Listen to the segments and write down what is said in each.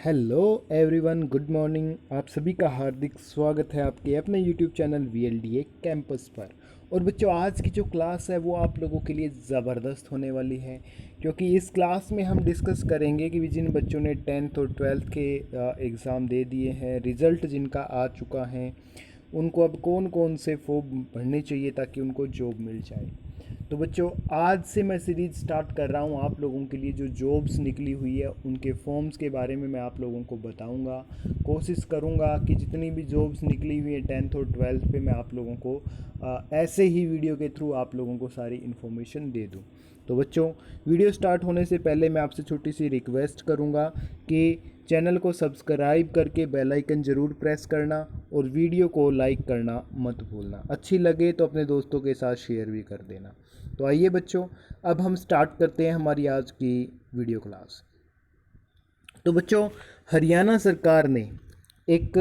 Hello everyone, good morning. आप सभी का हार्दिक स्वागत है आपके अपने यूट्यूब चैनल VLDA कैंपस पर। और बच्चों, आज की जो क्लास है वो आप लोगों के लिए ज़बरदस्त होने वाली है, क्योंकि इस क्लास में हम डिस्कस करेंगे कि जिन बच्चों ने 10th और 12th के एग्ज़ाम दे दिए हैं, रिज़ल्ट जिनका आ चुका है, उनको अब कौन कौन से फॉर्म भरने चाहिए ताकि उनको जॉब मिल जाए। तो बच्चों, आज से मैं सीरीज़ स्टार्ट कर रहा हूँ आप लोगों के लिए। जो जॉब्स निकली हुई है उनके फॉर्म्स के बारे में मैं आप लोगों को बताऊँगा। कोशिश करूँगा कि जितनी भी जॉब्स निकली हुई है 10th और 12th पे मैं आप लोगों को ऐसे ही वीडियो के थ्रू आप लोगों को सारी इन्फॉर्मेशन दे दूँ। तो बच्चों, वीडियो स्टार्ट होने से पहले मैं आपसे छोटी सी रिक्वेस्ट करूँगा कि चैनल को सब्सक्राइब करके बेल आइकन ज़रूर प्रेस करना और वीडियो को लाइक करना मत भूलना। अच्छी लगे तो अपने दोस्तों के साथ शेयर भी कर देना। तो आइए बच्चों, अब हम स्टार्ट करते हैं हमारी आज की वीडियो क्लास। तो बच्चों, हरियाणा सरकार ने एक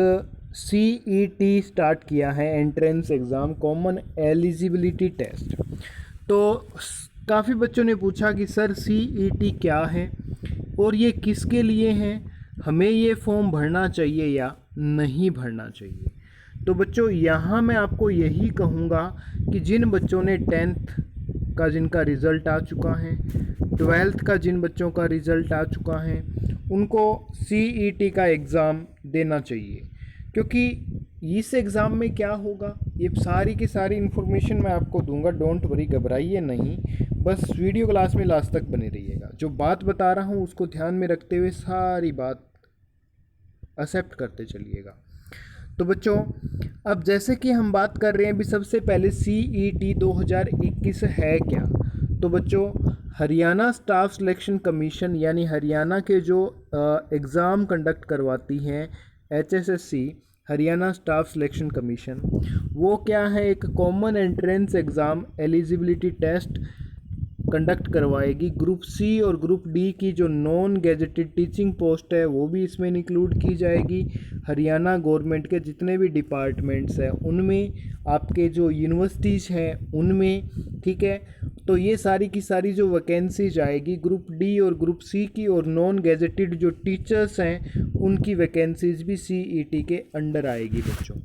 CET स्टार्ट किया है, entrance exam common eligibility test. तो काफ़ी बच्चों ने पूछा कि सर CET क्या है और ये किसके लिए हैं, हमें ये फॉर्म भरना चाहिए या नहीं भरना चाहिए। तो बच्चों, यहाँ मैं आपको यही कहूँगा कि जिन बच्चों ने 10th का जिनका रिज़ल्ट आ चुका है, 12th का जिन बच्चों का रिज़ल्ट आ चुका है, उनको CET का एग्ज़ाम देना चाहिए। क्योंकि इस एग्ज़ाम में क्या होगा, ये सारी की सारी इन्फॉर्मेशन मैं आपको दूंगा। डोंट वरी, घबराइए नहीं, बस वीडियो क्लास में लास्ट तक बने रहिएगा। जो बात बता रहा हूँ उसको ध्यान में रखते हुए सारी बात एक्सेप्ट करते चलिएगा। तो बच्चों, अब जैसे कि हम बात कर रहे हैं अभी, सबसे पहले CET 2021 है क्या। तो बच्चों, हरियाणा स्टाफ सिलेक्शन कमीशन यानी हरियाणा के जो एग्ज़ाम कंडक्ट करवाती हैं HSSC, Haryana staff selection commission, वो क्या है, एक common entrance exam eligibility test conduct करवाएगी। ग्रुप C और ग्रुप D की जो नॉन गैजेटेड टीचिंग पोस्ट है वो भी इसमें इंक्लूड की जाएगी। हरियाणा गवर्नमेंट के जितने भी डिपार्टमेंट्स हैं उनमें, आपके जो यूनिवर्सिटीज़ हैं उनमें, ठीक है। तो ये सारी की सारी जो वैकेंसीज आएगी ग्रुप D और ग्रुप C की, और नॉन गैजेटेड जो टीचर्स हैं उनकी वैकेंसीज भी CET के अंडर आएगी बच्चों,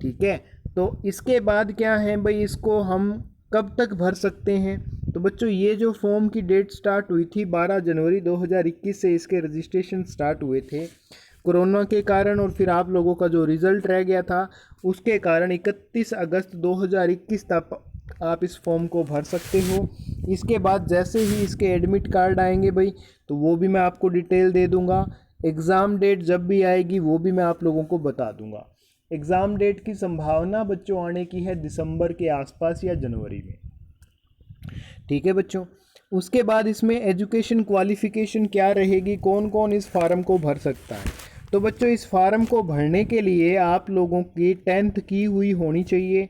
ठीक है। तो इसके बाद क्या है भाई, इसको हम कब तक भर सकते हैं। तो बच्चों, ये जो फॉर्म की डेट स्टार्ट हुई थी 12 जनवरी 2021 से इसके रजिस्ट्रेशन स्टार्ट हुए थे। कोरोना के कारण और फिर आप लोगों का जो रिज़ल्ट रह गया था उसके कारण 31 अगस्त 2021 तक आप इस फॉर्म को भर सकते हो। इसके बाद जैसे ही इसके एडमिट कार्ड आएंगे भाई, तो वो भी मैं आपको डिटेल दे दूंगा। एग्ज़ाम डेट जब भी आएगी वो भी मैं आप लोगों को बता दूंगा। एग्ज़ाम डेट की संभावना बच्चों आने की है दिसंबर के आसपास या जनवरी में, ठीक है बच्चों। उसके बाद इसमें एजुकेशन क्वालिफ़िकेशन क्या रहेगी, कौन कौन इस फार्म को भर सकता है। तो बच्चों, इस फार्म को भरने के लिए आप लोगों की 10th की हुई होनी चाहिए।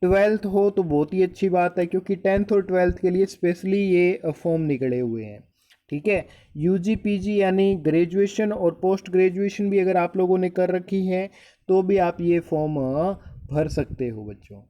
12th हो तो बहुत ही अच्छी बात है, क्योंकि 10th और 12th के लिए स्पेशली ये फॉर्म निकले हुए हैं, ठीक है। UG PG यानी ग्रेजुएशन और पोस्ट ग्रेजुएशन भी अगर आप लोगों ने कर रखी है तो भी आप ये फॉर्म भर सकते हो बच्चों,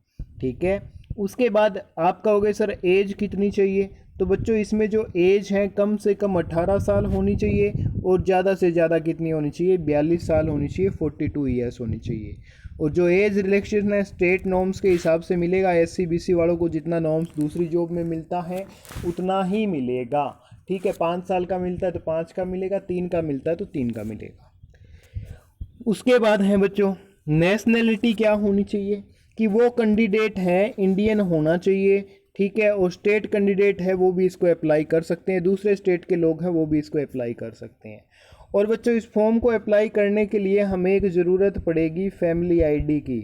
ठीक है। उसके बाद आप कहोगे सर एज कितनी चाहिए। तो बच्चों, इसमें जो एज है कम से कम 18 साल होनी चाहिए, और ज़्यादा से ज़्यादा कितनी होनी चाहिए, 42 साल होनी चाहिए, 42 ईयर्स होनी चाहिए। और जो एज रिलैक्सेशन है स्टेट नॉर्म्स के हिसाब से मिलेगा। SC BC वालों को जितना नॉर्म्स दूसरी जॉब में मिलता है उतना ही मिलेगा, ठीक है। 5 साल का मिलता है तो 5 का मिलेगा, 3 का मिलता है तो 3 का मिलेगा। उसके बाद है बच्चों, नेशनैलिटी क्या होनी चाहिए, कि वो कैंडिडेट है इंडियन होना चाहिए, ठीक है। और स्टेट कैंडिडेट है वो भी इसको अप्लाई कर सकते हैं, दूसरे स्टेट के लोग हैं वो भी इसको अप्लाई कर सकते हैं। और बच्चों, इस फॉर्म को अप्लाई करने के लिए हमें एक ज़रूरत पड़ेगी फैमिली ID की,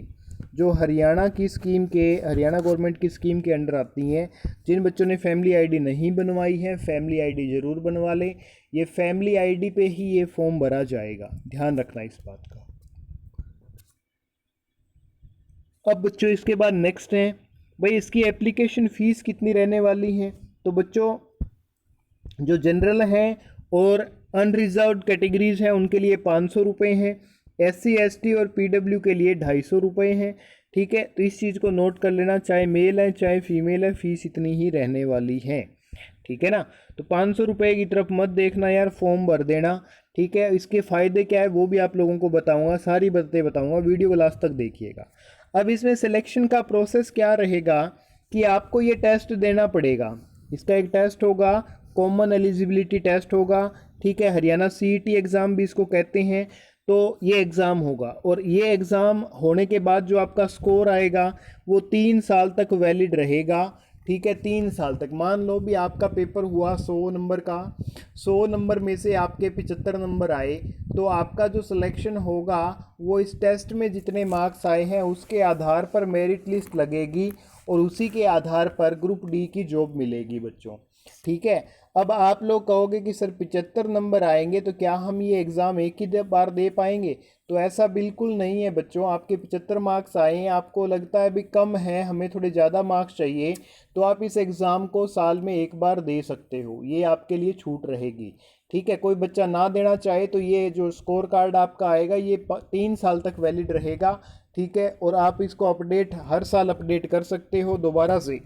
जो हरियाणा की स्कीम के, हरियाणा गवर्नमेंट की स्कीम के अंडर आती हैं। जिन बच्चों ने फैमिली ID नहीं बनवाई है, फैमिली ID ज़रूर बनवा लें। ये फैमिली ID पे ही ये फॉर्म भरा जाएगा, ध्यान रखना इस बात का। अब बच्चों, इसके बाद नेक्स्ट है भाई, इसकी एप्लीकेशन फ़ीस कितनी रहने वाली है। तो बच्चों, जो जनरल हैं और अनरिजर्व्ड कैटेगरीज़ हैं उनके लिए 500 रुपये हैं। SC ST और PW के लिए 250 रुपये हैं, ठीक है। तो इस चीज़ को नोट कर लेना, चाहे मेल है चाहे फीमेल है, फ़ीस इतनी ही रहने वाली है, ठीक है ना। तो 500 रुपये की तरफ मत देखना यार, फॉर्म भर देना, ठीक है, इसके फ़ायदे क्या है वो भी आप लोगों को बताऊंगा, सारी बातें बताऊंगा, वीडियो को लास्ट तक देखिएगा। अब इसमें सिलेक्शन का प्रोसेस क्या रहेगा कि आपको ये टेस्ट देना पड़ेगा। इसका एक टेस्ट होगा, कॉमन एलिजिबिलिटी टेस्ट होगा, ठीक है, हरियाणा सीईटी एग्ज़ाम भी इसको कहते हैं। तो ये एग्ज़ाम होगा और ये एग्ज़ाम होने के बाद जो आपका स्कोर आएगा वो 3 साल तक वैलिड रहेगा, ठीक है। 3 साल तक, मान लो भी आपका पेपर हुआ 100 नंबर का, 100 नंबर में से आपके 75 नंबर आए, तो आपका जो सिलेक्शन होगा वो इस टेस्ट में जितने मार्क्स आए हैं उसके आधार पर मेरिट लिस्ट लगेगी और उसी के आधार पर ग्रुप डी की जॉब मिलेगी बच्चों, ठीक है। अब आप लोग कहोगे कि सर 75 नंबर आएंगे तो क्या हम ये एग्ज़ाम एक ही बार दे पाएंगे? तो ऐसा बिल्कुल नहीं है बच्चों। आपके 75 मार्क्स आए हैं, आपको लगता है भी कम है, हमें थोड़े ज़्यादा मार्क्स चाहिए, तो आप इस एग्ज़ाम को साल में एक बार दे सकते हो, ये आपके लिए छूट रहेगी, ठीक है। कोई बच्चा ना देना चाहे तो ये जो स्कोर कार्ड आपका आएगा ये 3 साल तक वैलिड रहेगा, ठीक है। और आप इसको अपडेट हर साल अपडेट कर सकते हो दोबारा से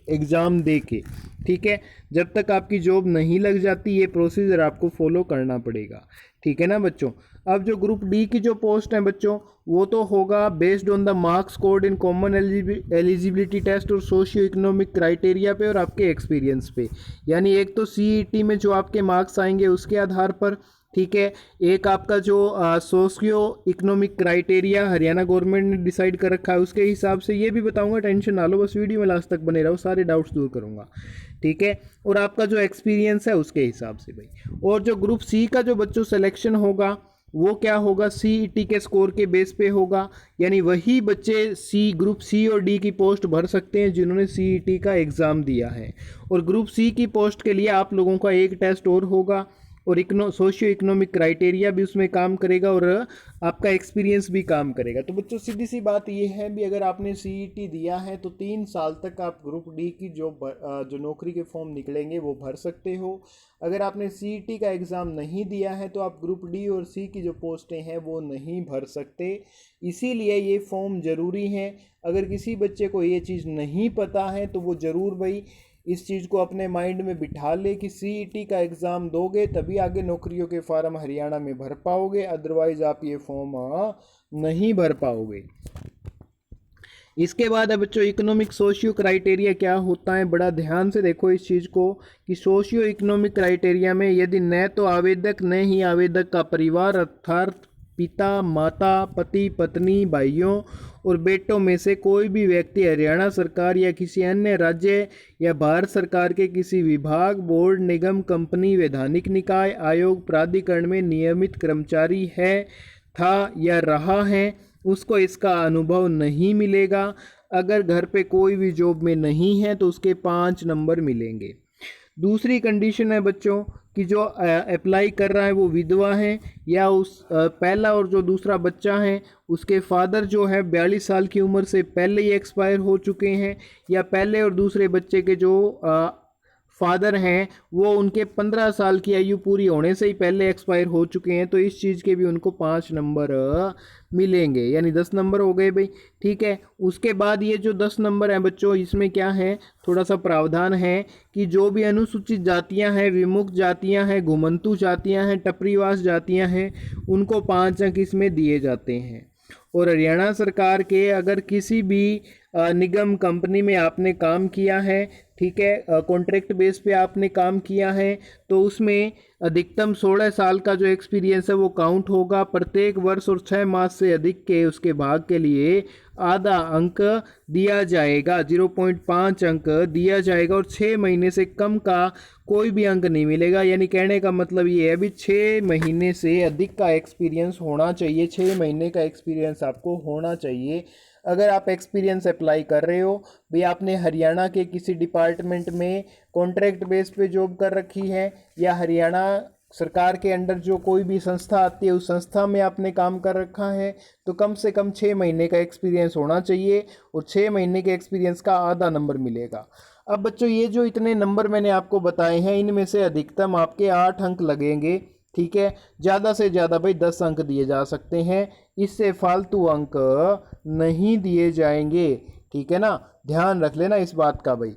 एग्ज़ाम दे के, ठीक है। जब तक आपकी जॉब नहीं लग जाती ये प्रोसीजर आपको फॉलो करना पड़ेगा, ठीक है ना बच्चों। अब जो ग्रुप डी की जो पोस्ट है बच्चों वो तो होगा based on the marks scored in common eligibility test और सोशियो इकोनॉमिक क्राइटेरिया पे और आपके एक्सपीरियंस पे। यानी एक तो सीईटी में जो आपके मार्क्स आएंगे उसके आधार पर, ठीक है। एक आपका जो socio economic criteria Haryana government ने डिसाइड कर रखा है उसके हिसाब से, ये भी बताऊंगा, टेंशन ना लो, बस वीडियो में लास्ट तक बने रहो, सारे डाउट्स दूर करूंगा, ठीक है। और आपका जो एक्सपीरियंस है उसके हिसाब से भाई। और जो ग्रुप सी का जो बच्चों सिलेक्शन होगा वो क्या होगा, सीईटी के स्कोर के बेस पे होगा। यानी वही बच्चे सी ग्रुप सी और डी की पोस्ट भर सकते हैं जिन्होंने सीईटी का एग्ज़ाम दिया है। और ग्रुप सी की पोस्ट के लिए आप लोगों का एक टेस्ट और होगा और सोशियो इकोनॉमिक क्राइटेरिया भी उसमें काम करेगा और आपका एक्सपीरियंस भी काम करेगा। तो बच्चों सीधी सी बात ये है भी अगर आपने सीईटी दिया है तो 3 साल तक आप ग्रुप डी की जो नौकरी के फॉर्म निकलेंगे वो भर सकते हो। अगर आपने सीईटी का एग्ज़ाम नहीं दिया है तो आप ग्रुप डी और सी की जो पोस्टें हैं वो नहीं भर सकते, इसीलिए ये फॉर्म ज़रूरी हैं। अगर किसी बच्चे को ये चीज़ नहीं पता है तो वो ज़रूर भाई इस चीज़ को अपने माइंड में बिठा ले कि सीईटी का एग्ज़ाम दोगे तभी आगे नौकरियों के फार्म हरियाणा में भर पाओगे, अदरवाइज़ आप ये फॉर्म नहीं भर पाओगे। इसके बाद है बच्चों इकोनॉमिक सोशियो क्राइटेरिया क्या होता है, बड़ा ध्यान से देखो इस चीज़ को कि सोशियो इकोनॉमिक क्राइटेरिया में यदि न तो आवेदक न ही आवेदक का परिवार अर्थात पिता माता पति पत्नी भाइयों और बेटों में से कोई भी व्यक्ति हरियाणा सरकार या किसी अन्य राज्य या भारत सरकार के किसी विभाग बोर्ड निगम कंपनी वैधानिक निकाय आयोग प्राधिकरण में नियमित कर्मचारी है था या रहा है उसको इसका अनुभव नहीं मिलेगा। अगर घर पे कोई भी जॉब में नहीं है तो उसके 5 नंबर मिलेंगे। दूसरी कंडीशन है बच्चों कि जो अप्लाई कर रहा है वो विधवा है या उस पहला और जो दूसरा बच्चा है उसके फादर जो है 42 साल की उम्र से पहले ही एक्सपायर हो चुके हैं, या पहले और दूसरे बच्चे के जो फादर हैं वो उनके 15 साल की आयु पूरी होने से ही पहले एक्सपायर हो चुके हैं, तो इस चीज़ के भी उनको 5 नंबर मिलेंगे, यानी 10 नंबर हो गए भाई, ठीक है। उसके बाद ये जो 10 नंबर हैं बच्चों इसमें क्या है, थोड़ा सा प्रावधान है कि जो भी अनुसूचित जातियां हैं, विमुक्त जातियां हैं, घुमंतु जातियां हैं, टपरीवास जातियां हैं, उनको 5 अंक इसमें दिए जाते हैं। और हरियाणा सरकार के अगर किसी भी निगम कंपनी में आपने काम किया है, ठीक है, कॉन्ट्रैक्ट बेस पे आपने काम किया है, तो उसमें अधिकतम 16 साल का जो एक्सपीरियंस है वो काउंट होगा। प्रत्येक वर्ष और 6 मास से अधिक के उसके भाग के लिए आधा अंक दिया जाएगा, 0.5 अंक दिया जाएगा, और 6 महीने से कम का कोई भी अंक नहीं मिलेगा। यानी कहने का मतलब ये है भी 6 महीने से अधिक का एक्सपीरियंस होना चाहिए, 6 महीने का एक्सपीरियंस आपको होना चाहिए। अगर आप एक्सपीरियंस अप्लाई कर रहे हो भी, आपने हरियाणा के किसी डिपार्टमेंट में कॉन्ट्रैक्ट बेस पे जॉब कर रखी है या हरियाणा सरकार के अंडर जो कोई भी संस्था आती है उस संस्था में आपने काम कर रखा है, तो कम से कम 6 महीने का एक्सपीरियंस होना चाहिए और 6 महीने के एक्सपीरियंस का आधा नंबर मिलेगा। अब बच्चों ये जो इतने नंबर मैंने आपको बताए हैं इनमें से अधिकतम आपके 8 अंक लगेंगे, ठीक है। ज़्यादा से ज़्यादा भाई 10 अंक दिए जा सकते हैं, इससे फालतू अंक नहीं दिए जाएंगे, ठीक है ना, ध्यान रख लेना इस बात का भाई।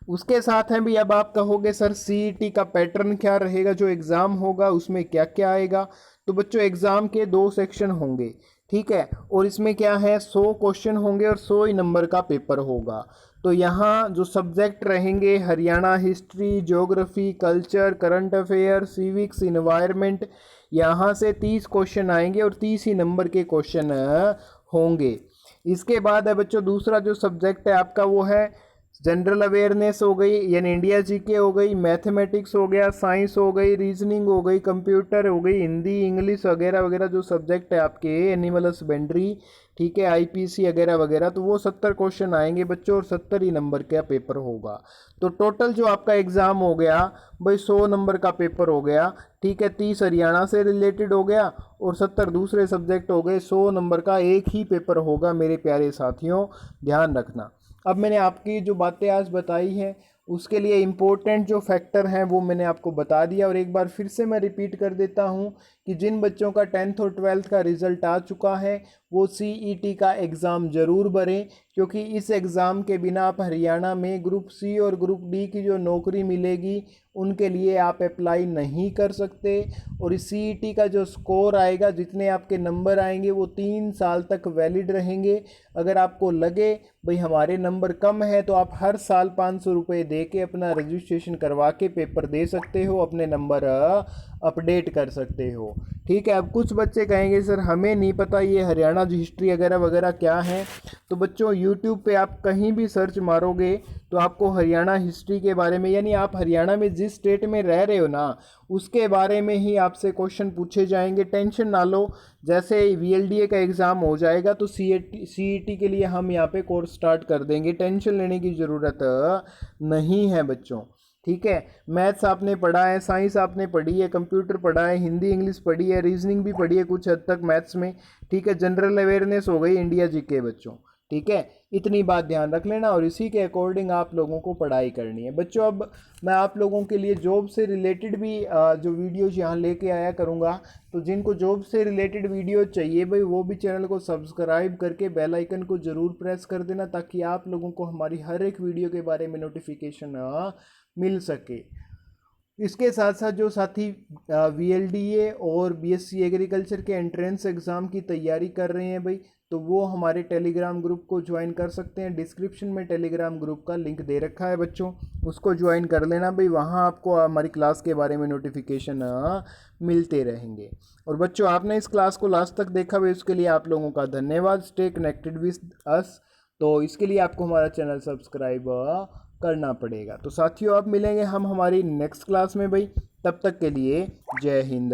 उसके साथ हैं भी, अब आप कहोगे सर सीईटी का पैटर्न क्या रहेगा, जो एग्ज़ाम होगा उसमें क्या क्या आएगा। तो बच्चों एग्ज़ाम के 2 सेक्शन होंगे, ठीक है, और इसमें क्या है 100 क्वेश्चन होंगे और 100 ही नंबर का पेपर होगा। तो यहाँ जो सब्जेक्ट रहेंगे Haryana history, geography, culture, current affair, civics, environment, यहाँ से 30 क्वेश्चन आएंगे और 30 ही नंबर के क्वेश्चन होंगे। इसके बाद है बच्चों दूसरा जो सब्जेक्ट है आपका वो है जनरल अवेयरनेस हो गई, यानी इंडिया जीके हो गई, मैथमेटिक्स हो गया, साइंस हो गई, रीजनिंग हो गई, कंप्यूटर हो गई, हिंदी, इंग्लिश वगैरह वगैरह जो सब्जेक्ट है आपके, एनिमल हस्बेंड्री, ठीक है, आईपीसी वगैरह वगैरह। तो वो 70 क्वेश्चन आएंगे बच्चों और 70 ही नंबर का पेपर होगा। तो टोटल जो आपका एग्ज़ाम हो गया भाई 100 नंबर का पेपर हो गया, ठीक है, 30 हरियाणा से रिलेटेड हो गया और 70 दूसरे सब्जेक्ट हो गए। 100 नंबर का एक ही पेपर होगा मेरे प्यारे साथियों, ध्यान रखना। अब मैंने आपकी जो बातें आज बताई हैं उसके लिए इम्पोर्टेंट जो फैक्टर हैं वो मैंने आपको बता दिया, और एक बार फिर से मैं रिपीट कर देता हूं कि जिन बच्चों का 10th और 12th का रिज़ल्ट आ चुका है वो सीईटी का एग्ज़ाम ज़रूर भरें, क्योंकि इस एग्ज़ाम के बिना आप हरियाणा में ग्रुप सी और ग्रुप डी की जो नौकरी मिलेगी उनके लिए आप अप्लाई नहीं कर सकते। और इस सीईटी का जो स्कोर आएगा, जितने आपके नंबर आएंगे वो 3 साल तक वैलिड रहेंगे। अगर आपको लगे भाई हमारे नंबर कम है तो आप हर साल 500 रुपये दे के अपना रजिस्ट्रेशन करवा के पेपर दे सकते हो, अपने नंबर अपडेट कर सकते हो, ठीक है। अब कुछ बच्चे कहेंगे सर हमें नहीं पता ये हरियाणा जो हिस्ट्री वगैरह वगैरह क्या है। तो बच्चों यूट्यूब पे आप कहीं भी सर्च मारोगे तो आपको हरियाणा हिस्ट्री के बारे में, यानी आप हरियाणा में जिस स्टेट में रह रहे हो ना उसके बारे में ही आपसे क्वेश्चन पूछे जाएंगे। टेंशन ना लो, जैसे वीएलडीए का एग्ज़ाम हो जाएगा तो सीईटी के लिए हम यहाँ पे कोर्स स्टार्ट कर देंगे, टेंशन लेने की ज़रूरत नहीं है बच्चों, ठीक है। मैथ्स आपने पढ़ा है, साइंस आपने पढ़ी है, कंप्यूटर पढ़ा है, हिंदी इंग्लिश पढ़ी है, रीजनिंग भी पढ़ी है कुछ हद तक मैथ्स में, ठीक है। जनरल अवेयरनेस हो गई, इंडिया जीके बच्चों, ठीक है। इतनी बात ध्यान रख लेना और इसी के अकॉर्डिंग आप लोगों को पढ़ाई करनी है बच्चों। अब मैं आप लोगों के लिए जॉब से रिलेटेड भी जो वीडियोज़ यहाँ लेके आया करूँगा, तो जिनको जॉब से रिलेटेड वीडियो चाहिए भाई वो भी चैनल को सब्सक्राइब करके बेल आइकन को ज़रूर प्रेस कर देना, ताकि आप लोगों को हमारी हर एक वीडियो के बारे में नोटिफिकेशन मिल सके। इसके साथ साथ जो साथी वीएलडीए और बीएससी एग्रीकल्चर के एंट्रेंस एग्ज़ाम की तैयारी कर रहे हैं भाई, तो वो हमारे टेलीग्राम ग्रुप को ज्वाइन कर सकते हैं। डिस्क्रिप्शन में टेलीग्राम ग्रुप का लिंक दे रखा है बच्चों, उसको ज्वाइन कर लेना भाई, वहाँ आपको हमारी क्लास के बारे में नोटिफिकेशन मिलते रहेंगे। और बच्चों आपने इस क्लास को लास्ट तक देखा भाई, उसके लिए आप लोगों का धन्यवाद। स्टे कनेक्टेड विद अस, तो इसके लिए आपको हमारा चैनल सब्सक्राइब करना पड़ेगा। तो साथियों अब मिलेंगे हम हमारी नेक्स्ट क्लास में भाई, तब तक के लिए जय हिंद,